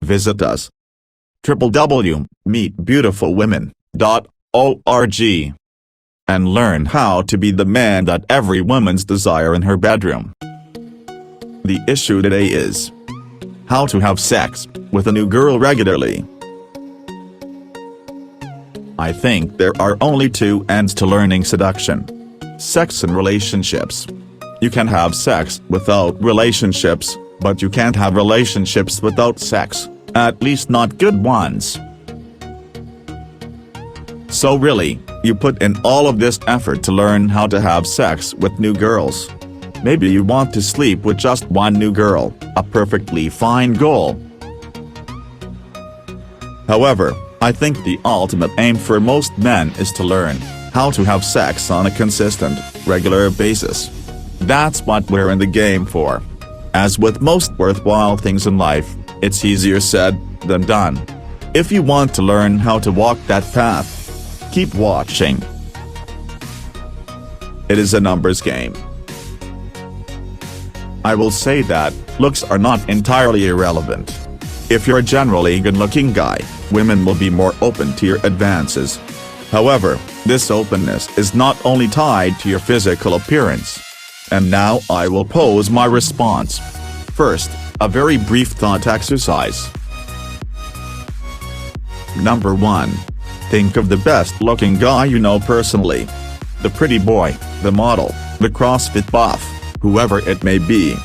visit us. www.meetbeautifulwomen.org and learn how to be the man that every woman's desire in her bedroom. The issue today is how to have sex with a new girl regularly. I think there are only two ends to learning seduction: sex and relationships. You can have sex without relationships, but you can't have relationships without sex, at least not good ones. So really, you put in all of this effort to learn how to have sex with new girls. Maybe you want to sleep with just one new girl, a perfectly fine goal. However, I think the ultimate aim for most men is to learn how to have sex on a consistent, regular basis. That's what we're in the game for. As with most worthwhile things in life, it's easier said than done. If you want to learn how to walk that path, keep watching. It is a numbers game. I will say that looks are not entirely irrelevant. If you're a generally good-looking guy, women will be more open to your advances. However, this openness is not only tied to your physical appearance. And now I will pose my response. First, a very brief thought exercise. Number 1. Think of the best-looking guy you know personally. The pretty boy, the model, the CrossFit buff, whoever it may be.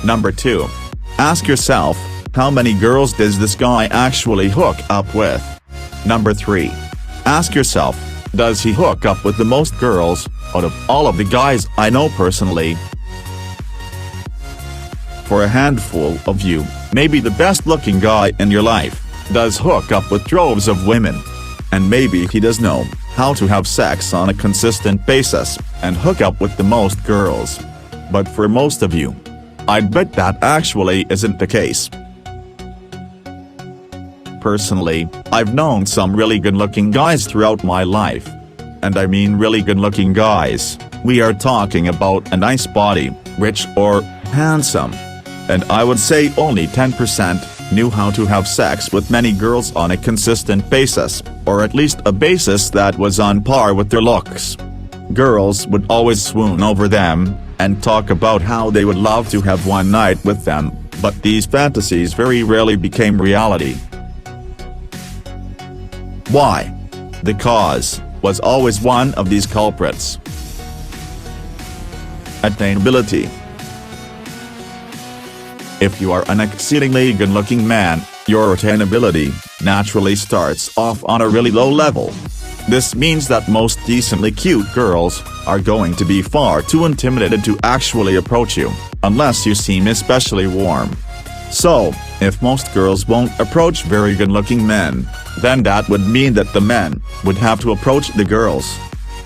Number 2. Ask yourself, how many girls does this guy actually hook up with? Number 3. Ask yourself, does he hook up with the most girls out of all of the guys I know personally? For a handful of you, maybe the best-looking guy in your life does hook up with droves of women. And maybe he does know how to have sex on a consistent basis and hook up with the most girls. But for most of you, I'd bet that actually isn't the case. Personally, I've known some really good-looking guys throughout my life. And I mean really good-looking guys. We are talking about a nice body, rich or handsome. And I would say only 10% knew how to have sex with many girls on a consistent basis, or at least a basis that was on par with their looks. Girls would always swoon over them, and talk about how they would love to have one night with them, but these fantasies very rarely became reality. Why? The cause was always one of these culprits: attainability. If you are an exceedingly good-looking man, your attainability naturally starts off on a really low level. This means that most decently cute girls are going to be far too intimidated to actually approach you, unless you seem especially warm. So, if most girls won't approach very good-looking men, then that would mean that the men would have to approach the girls.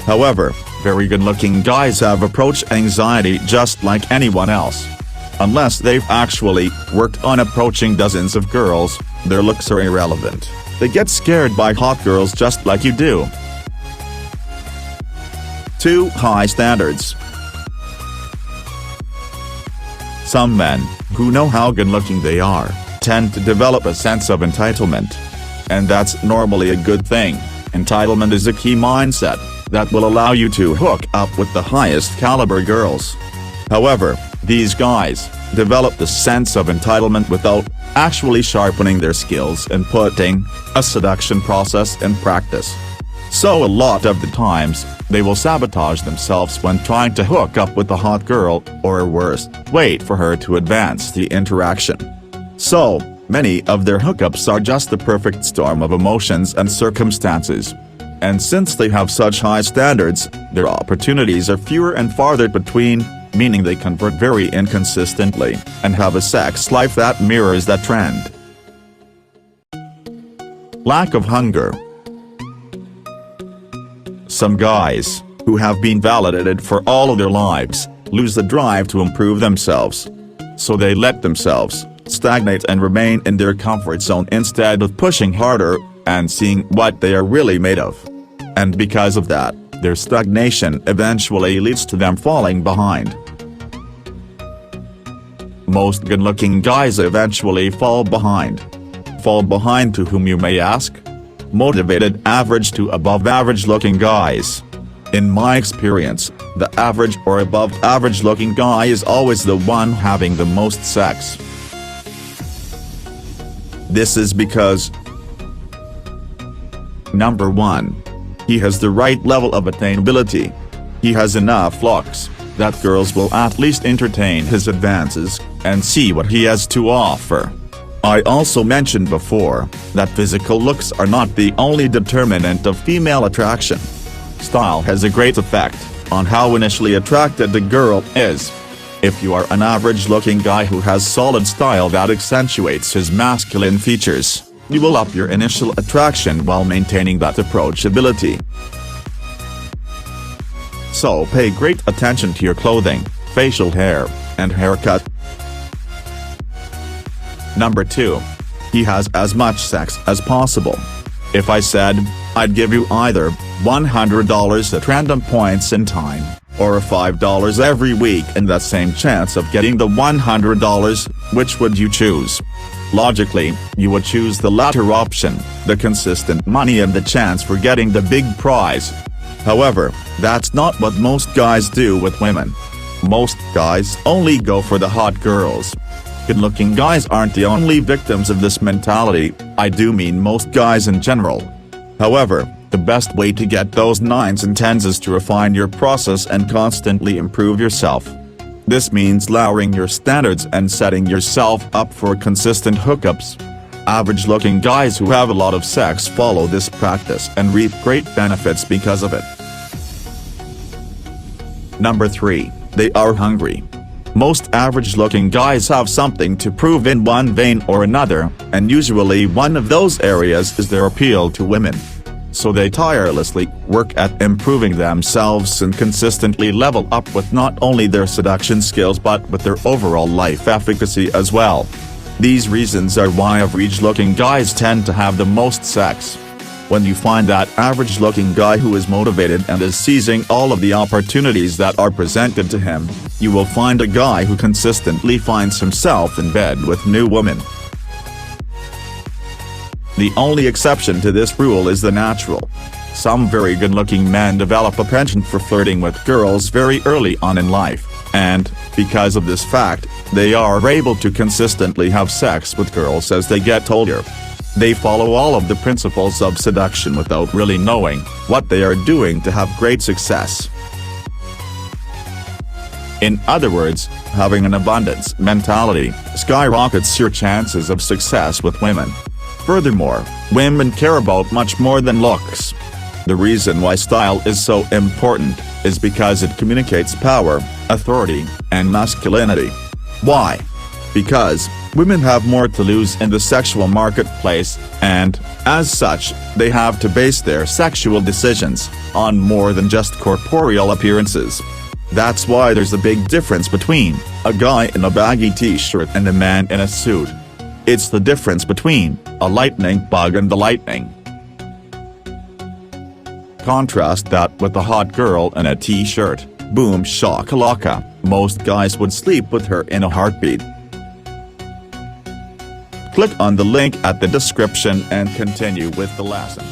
However, very good-looking guys have approach anxiety just like anyone else. Unless they've actually worked on approaching dozens of girls, their looks are irrelevant. They get scared by hot girls just like you do. 2. High standards. Some men, who know how good-looking they are, tend to develop a sense of entitlement. And that's normally a good thing. Entitlement is a key mindset that will allow you to hook up with the highest caliber girls. However, these guys develop the sense of entitlement without actually sharpening their skills and putting a seduction process in practice. So a lot of the times, they will sabotage themselves when trying to hook up with a hot girl, or worse, wait for her to advance the interaction. So, many of their hookups are just the perfect storm of emotions and circumstances. And since they have such high standards, their opportunities are fewer and farther between, meaning they convert very inconsistently, and have a sex life that mirrors that trend. Lack of hunger. Some guys, who have been validated for all of their lives, lose the drive to improve themselves. So they let themselves stagnate and remain in their comfort zone instead of pushing harder and seeing what they are really made of. And because of that, their stagnation eventually leads to them falling behind. Most good-looking guys eventually fall behind. fall behind to whom, you may ask? Motivated average to above average looking guys. In my experience, the average or above average looking guy is always the one having the most sex. This is because: Number 1. He has the right level of attainability. He has enough looks that girls will at least entertain his advances and see what he has to offer. I also mentioned before that physical looks are not the only determinant of female attraction. Style has a great effect on how initially attracted the girl is. If you are an average-looking guy who has solid style that accentuates his masculine features, you will up your initial attraction while maintaining that approachability. So pay great attention to your clothing, facial hair, and haircut. Number 2. He has as much sex as possible. If I said, I'd give you either $100 at random points in time, or $5 every week and that same chance of getting the $100, which would you choose? Logically, you would choose the latter option, the consistent money and the chance for getting the big prize. However, that's not what most guys do with women. Most guys only go for the hot girls. Good-looking guys aren't the only victims of this mentality, I do mean most guys in general. However, the best way to get those 9s and 10s is to refine your process and constantly improve yourself. This means lowering your standards and setting yourself up for consistent hookups. Average-looking guys who have a lot of sex follow this practice and reap great benefits because of it. Number 3. They are hungry. Most average-looking guys have something to prove in one vein or another, and usually one of those areas is their appeal to women. So they tirelessly work at improving themselves and consistently level up with not only their seduction skills but with their overall life efficacy as well. These reasons are why average-looking guys tend to have the most sex. When you find that average-looking guy who is motivated and is seizing all of the opportunities that are presented to him, you will find a guy who consistently finds himself in bed with new women. The only exception to this rule is the natural. Some very good-looking men develop a penchant for flirting with girls very early on in life, and, because of this fact, they are able to consistently have sex with girls as they get older. They follow all of the principles of seduction without really knowing what they are doing to have great success. In other words, having an abundance mentality skyrockets your chances of success with women. Furthermore, women care about much more than looks. The reason why style is so important is because it communicates power, authority, and masculinity. Why? Because women have more to lose in the sexual marketplace, and, as such, they have to base their sexual decisions on more than just corporeal appearances. That's why there's a big difference between a guy in a baggy t-shirt and a man in a suit. It's the difference between a lightning bug and the lightning. Contrast that with a hot girl in a t-shirt, boom shakalaka, most guys would sleep with her in a heartbeat. Click on the link at the description and continue with the lesson.